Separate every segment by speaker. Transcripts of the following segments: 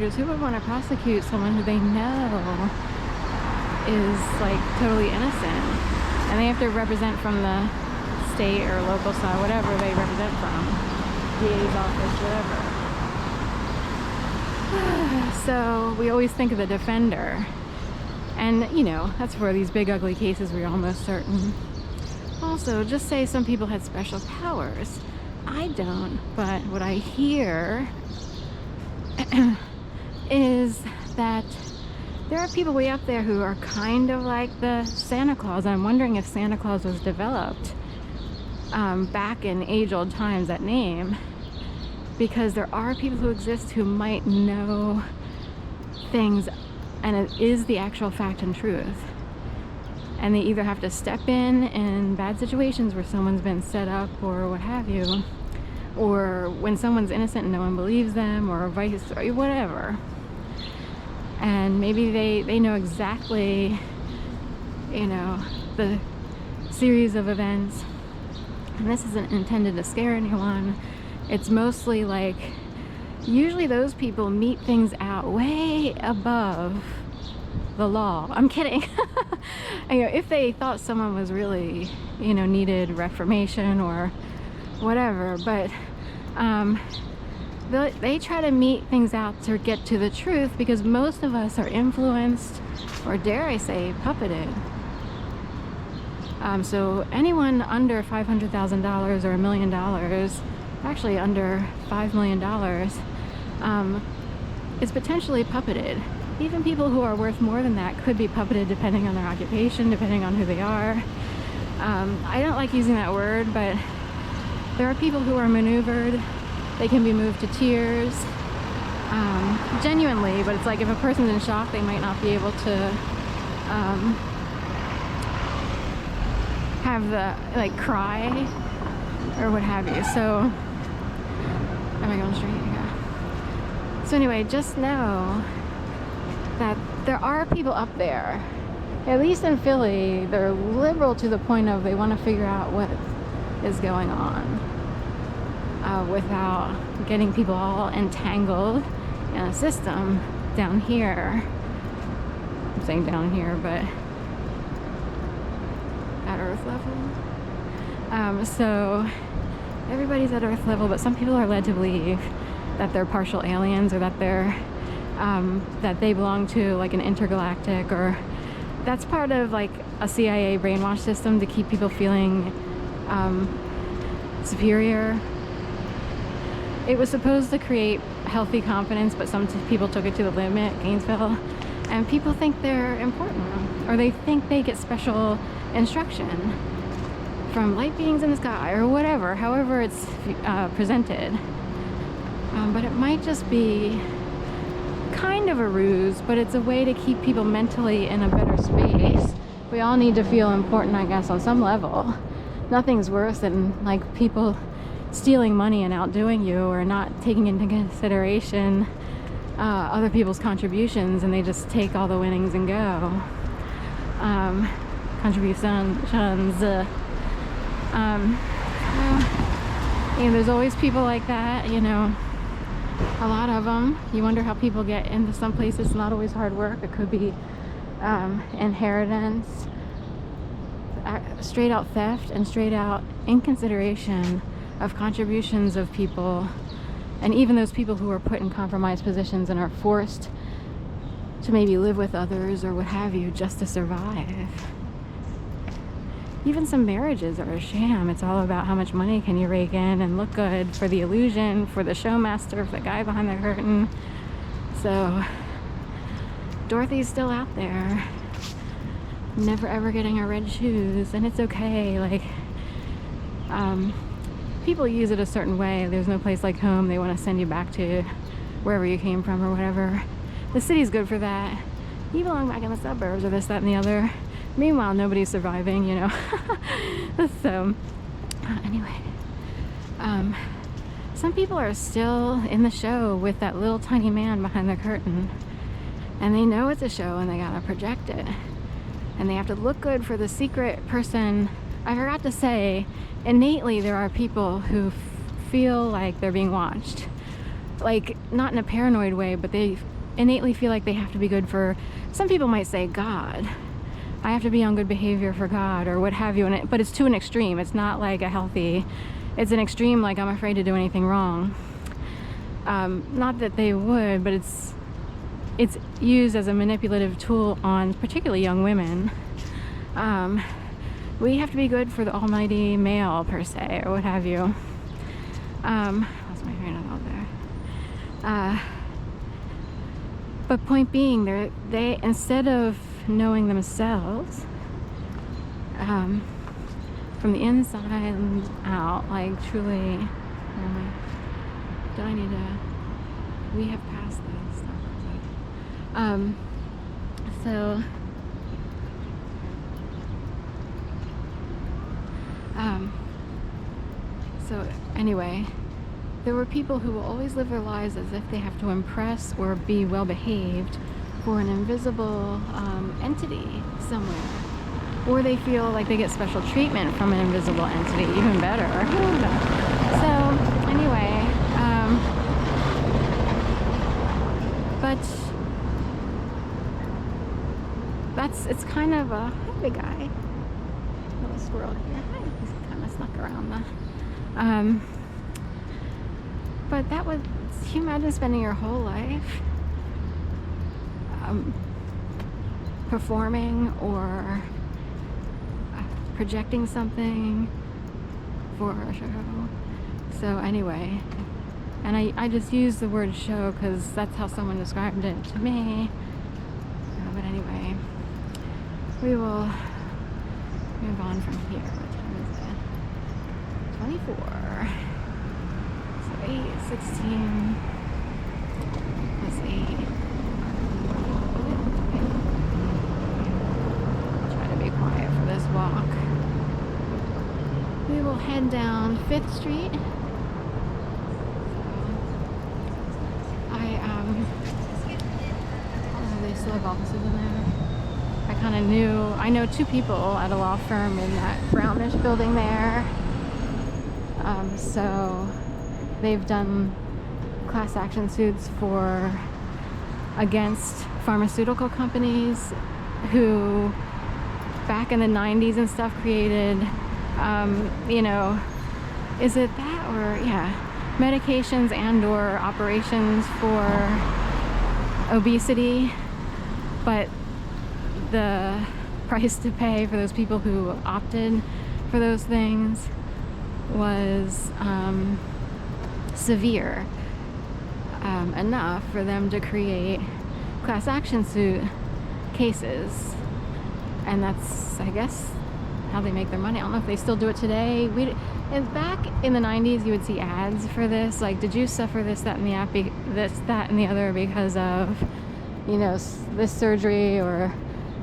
Speaker 1: Who would want to prosecute someone who they know is like totally innocent, and they have to represent from the state or local side, whatever they represent from, DA's office, whatever. So we always think of the defender, and you know, that's for these big ugly cases we're almost certain. Also, just say some people had special powers. I don't, but what I hear is that there are people way up there who are kind of like the Santa Claus. I'm wondering if Santa Claus was developed back in age-old times, that name, because there are people who exist who might know things and it is the actual fact and truth, and they either have to step in bad situations where someone's been set up or what have you, or when someone's innocent and no one believes them, or vice, or whatever. And maybe they know exactly, you know, the series of events. And this isn't intended to scare anyone. It's mostly like, usually those people meet things out way above the law. I'm kidding. You know, if they thought someone was really, you know, needed reformation or whatever, but they try to meet things out to get to the truth, because most of us are influenced, or dare I say puppeted. So anyone under $500,000 or $1 million, actually under $5 million, is potentially puppeted. Even people who are worth more than that could be puppeted depending on their occupation, depending on who they are. I don't like using that word, but there are people who are maneuvered. They can be moved to tears, genuinely, but it's like if a person's in shock, they might not be able to have the, like, cry or what have you. So, am I going straight? Yeah. So anyway, just know that there are people up there, at least in Philly, they're liberal to the point of they want to figure out what is going on. Without getting people all entangled in a system down here. I'm saying down here, but at Earth level. So everybody's at Earth level, but some people are led to believe that they're partial aliens, or that they're that they belong to like an intergalactic, or that's part of like a CIA brainwash system to keep people feeling superior. It was supposed to create healthy confidence, but some people took it to the limit, Gainesville, and people think they're important, or they think they get special instruction from light beings in the sky, or whatever, however it's presented. But it might just be kind of a ruse, but it's a way to keep people mentally in a better space. We all need to feel important, I guess, on some level. Nothing's worse than like people stealing money and outdoing you, or not taking into consideration other people's contributions, and they just take all the winnings and go. Contributions. You know, there's always people like that, you know, a lot of them. You wonder how people get into some places. It's not always hard work. It could be inheritance, straight out theft, and straight out inconsideration of contributions of people, and even those people who are put in compromised positions and are forced to maybe live with others or what have you just to survive. Even some marriages are a sham. It's all about how much money can you rake in and look good for the illusion, for the showmaster, for the guy behind the curtain. So Dorothy's still out there, never ever getting her red shoes, and it's okay. Like, people use it a certain way. There's no place like home. They want to send you back to wherever you came from or whatever. The city's good for that. You belong back in the suburbs, or this, that, and the other. Meanwhile, nobody's surviving, you know. So, anyway. Some people are still in the show with that little tiny man behind the curtain. And they know it's a show, and they gotta project it. And they have to look good for the secret person. I forgot to say, innately there are people who feel like they're being watched. like, not in a paranoid way, but they innately feel like they have to be good for, some people might say, God. I have to be on good behavior for God, or what have you. But it's to an extreme. It's not like a healthy, it's an extreme, like I'm afraid to do anything wrong. Not that they would, but it's used as a manipulative tool on particularly young women. We have to be good for the almighty male, per se, or what have you. Lost my train of thought there. But point being, they instead of knowing themselves from the inside out, like truly, do I need to? We have passed this. So anyway, there were people who will always live their lives as if they have to impress or be well behaved for an invisible entity somewhere, or they feel like they get special treatment from an invisible entity, even better. So anyway, but it's kind of a, hi big guy, little squirrel here. Hi, he's kind of snuck around the. But that would, can you imagine spending your whole life performing or projecting something for a show? So anyway, and I just use the word show because that's how someone described it to me. But anyway, we will move on from here. What time is it? 24. So 8:16 plus 8. Try to be quiet for this walk. We will head down 5th Street. They still have offices in there. I know 2 people at a law firm in that brownish building there. So they've done class action suits against pharmaceutical companies who back in the 90s and stuff created, is it that, or yeah, medications and or operations for obesity, but the price to pay for those people who opted for those things was severe enough for them to create class action suit cases, and that's, I guess, how they make their money. I don't know if they still do it today. And back in the 90s, you would see ads for this, like, did you suffer this, that, and the other because of, this surgery, or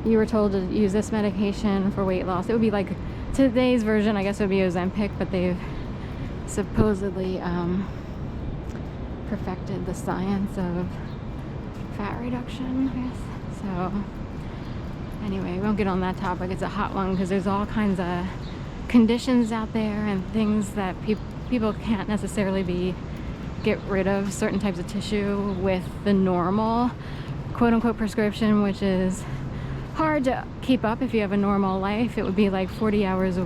Speaker 1: you were told to use this medication for weight loss. It would be like today's version, I guess it would be Ozempic, but they've supposedly perfected the science of fat reduction, I guess. So anyway, we won't get on that topic. It's a hot one because there's all kinds of conditions out there and things that people can't necessarily get rid of certain types of tissue with the normal quote-unquote prescription, which is hard to keep up if you have a normal life. It would be like 40 hours a week.